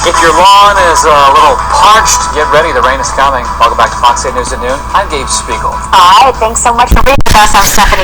If your lawn is a little parched, get ready. The rain is coming. Welcome back to Fox 8 News at Noon. I'm Gabe Spiegel. All right, thanks so much for being with us. I'm Stephanie.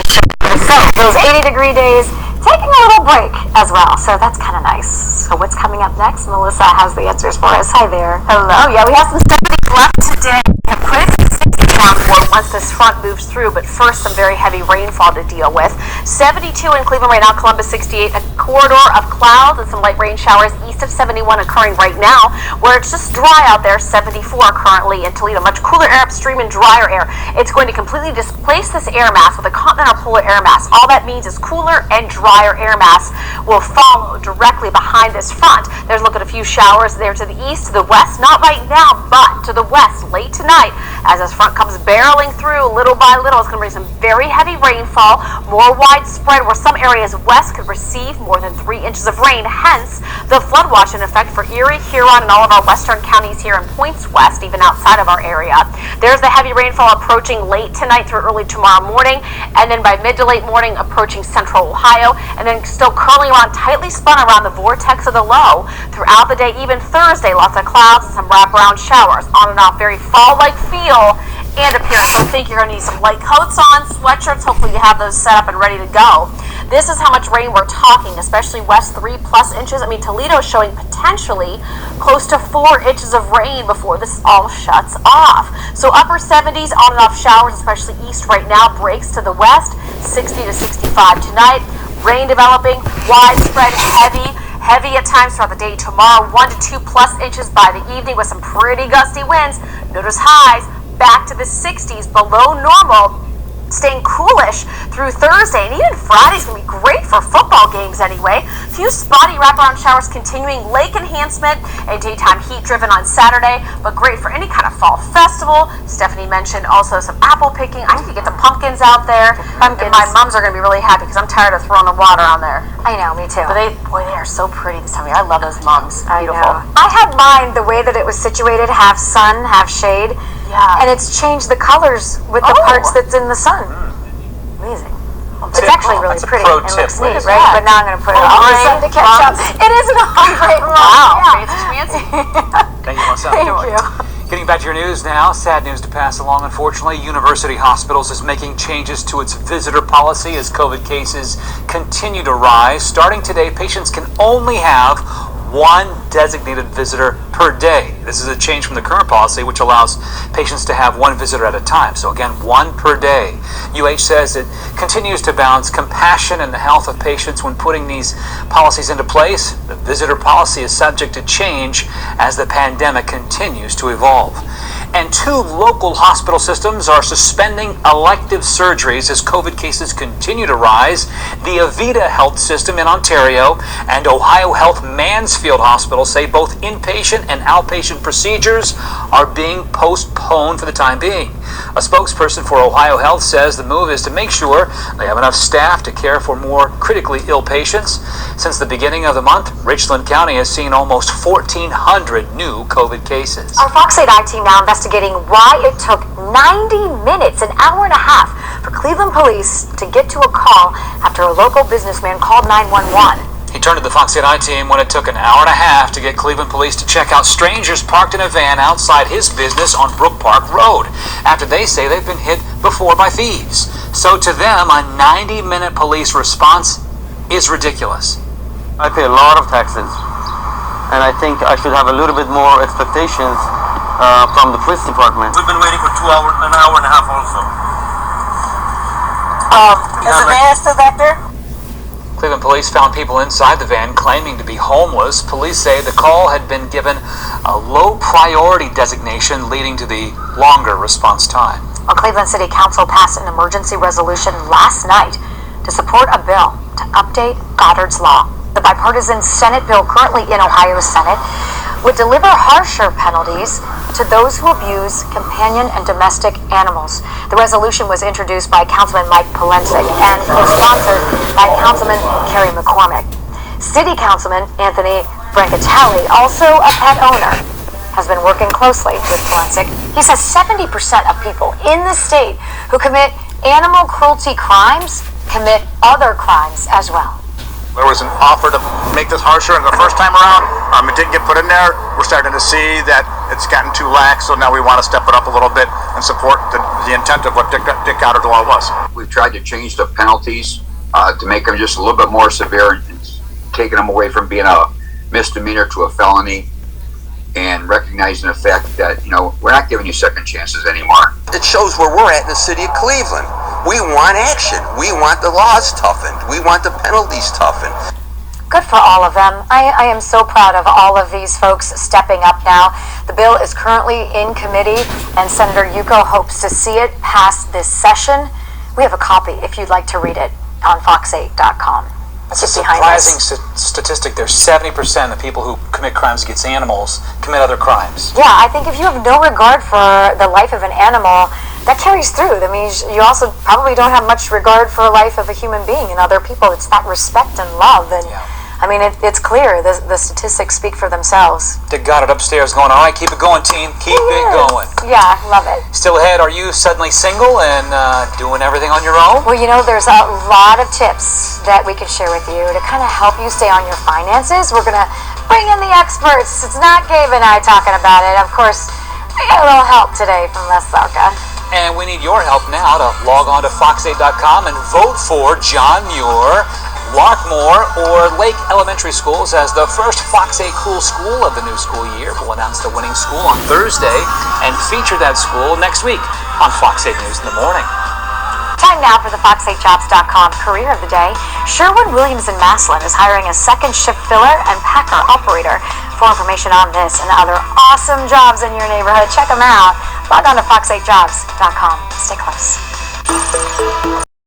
So, those 80-degree days, taking a little break as well. So that's kind of nice. So what's coming up next? Melissa has the answers for us. Hi there. Hello. Yeah, we have some 70s left today. We have quite a few 60s down for once this front moves through, but first some very heavy rainfall to deal with. 72 in Cleveland right now, Columbus 68, a corridor of clouds and some light rain showers east of 71 occurring right now, where it's just dry out there. 74 currently in Toledo, much cooler air upstream and drier air. It's going to completely displace this air mass with a continental polar air mass. All that means is cooler and drier air mass will follow directly behind this front. There's a look at a few showers there to the east, to the west, not right now, but to the west late tonight as this front comes barreling through little by little. It's going to bring some very heavy rainfall, more widespread, where some areas west could receive more than 3 inches of rain, hence the flood watch in effect for Erie, Huron, and all of our western counties here in points west, even outside of our area. There's the heavy rainfall approaching late tonight through early tomorrow morning, and then by mid to late morning approaching central Ohio, and then still curling around, tightly spun around the vortex of the low throughout the day. Even Thursday, lots of clouds and some wraparound showers, on and off, very fall-like feel and appearance. So I think you're going to need some light coats on, sweatshirts. Hopefully you have those set up and ready to go. This is how much rain we're talking, especially west 3+ inches. I mean, Toledo is showing potentially close to 4 inches of rain before this all shuts off. So upper 70s, on and off showers, especially east right now, breaks to the west, 60 to 65 tonight. Rain developing, widespread, heavy at times throughout the day tomorrow, 1 to 2+ inches by the evening with some pretty gusty winds. Notice highs back to the 60s, below normal, staying coolish through Thursday, and even Friday's going to be great for football games anyway. Few spotty wraparound showers continuing, lake enhancement and daytime heat driven on Saturday, but great for any kind of fall festival. Stephanie mentioned also some apple picking. I need to get the pumpkins out there. And my mums are going to be really happy because I'm tired of throwing the water on there. I know, me too. But they are so pretty this time of year. I love those mums. Beautiful. I had mine the way that it was situated, half sun, half shade. Yeah. And it's changed the colors with the parts that's in the sun. Amazing. It's actually really pretty. Pro It tip, looks neat, ladies. right? But now I'm going to put it on the sun to catch up. It is an great Wow. yeah. Fancy. Thank you, Melissa. Thank you. Getting back to your news now, sad news to pass along. Unfortunately, University Hospitals is making changes to its visitor policy as COVID cases continue to rise. Starting today, patients can only have one designated visitor per day. This is a change from the current policy, which allows patients to have one visitor at a time. So again, one per day. UH says it continues to balance compassion and the health of patients when putting these policies into place. The visitor policy is subject to change as the pandemic continues to evolve. And 2 local hospital systems are suspending elective surgeries as COVID cases continue to rise. The Avita Health System in Ontario and Ohio Health Mansfield Hospital say both inpatient and outpatient procedures are being postponed for the time being. A spokesperson for Ohio Health says the move is to make sure they have enough staff to care for more critically ill patients. Since the beginning of the month, Richland County has seen almost 1,400 new COVID cases. Our Fox 8 I team now investigating why it took 90 minutes, an hour and a half, for Cleveland police to get to a call after a local businessman called 911. He turned to the Fox 8 I team when it took an hour and a half to get Cleveland police to check out strangers parked in a van outside his business on Brook Park Road, after they say they've been hit before by thieves. So to them, a 90-minute police response is ridiculous. I pay a lot of taxes, and I think I should have a little bit more expectations from the police department. We've been waiting for an hour and a half also. Is the van still back there? Cleveland police found people inside the van claiming to be homeless. Police say the call had been given a low priority designation, leading to the longer response time. Well, Cleveland City Council passed an emergency resolution last night to support a bill to update Goddard's Law. The bipartisan Senate bill currently in Ohio's Senate would deliver harsher penalties to those who abuse companion and domestic animals. The resolution was introduced by Councilman Mike Polensek and co-sponsored by Councilman Kerry McCormick. City Councilman Anthony Brancatelli, also a pet owner, has been working closely with Polensek. He says 70% of people in the state who commit animal cruelty crimes commit other crimes as well. There was an offer to make this harsher in the first time around. It didn't get put in there. We're starting to see that it's gotten too lax, so now we want to step it up a little bit and support the intent of what Dick Goddard's law was. We've tried to change the penalties to make them just a little bit more severe, and taking them away from being a misdemeanor to a felony, and recognizing the fact that, we're not giving you second chances anymore. It shows where we're at in the city of Cleveland. We want action. We want the laws toughened. We want the penalties toughened. Good for all of them. I am so proud of all of these folks stepping up now. The bill is currently in committee, and Senator Yuko hopes to see it pass this session. We have a copy if you'd like to read it on fox8.com. That's a surprising statistic. There's 70% of people who commit crimes against animals commit other crimes. Yeah, I think if you have no regard for the life of an animal, that carries through. That means you also probably don't have much regard for the life of a human being and other people. It's that respect and love. And I mean, it's clear. The statistics speak for themselves. Dick Goddard upstairs going, all right, keep it going, team. Keep it going. Yeah, love it. Still ahead, are you suddenly single and doing everything on your own? Well, there's a lot of tips that we could share with you to kind of help you stay on your finances. We're going to bring in the experts. It's not Gabe and I talking about it. Of course, we got a little help today from Les Salka. And we need your help now to log on to fox8.com and vote for John Muir, Larkmore, or Lake Elementary Schools as the first Fox 8 Cool School of the new school year. We'll announce the winning school on Thursday and feature that school next week on Fox 8 News in the morning. Time now for the fox8jobs.com career of the day. Sherwin-Williams in Massillon is hiring a second shift filler and packer operator. For information on this and other awesome jobs in your neighborhood, check them out. Log on to fox8jobs.com. Stay close.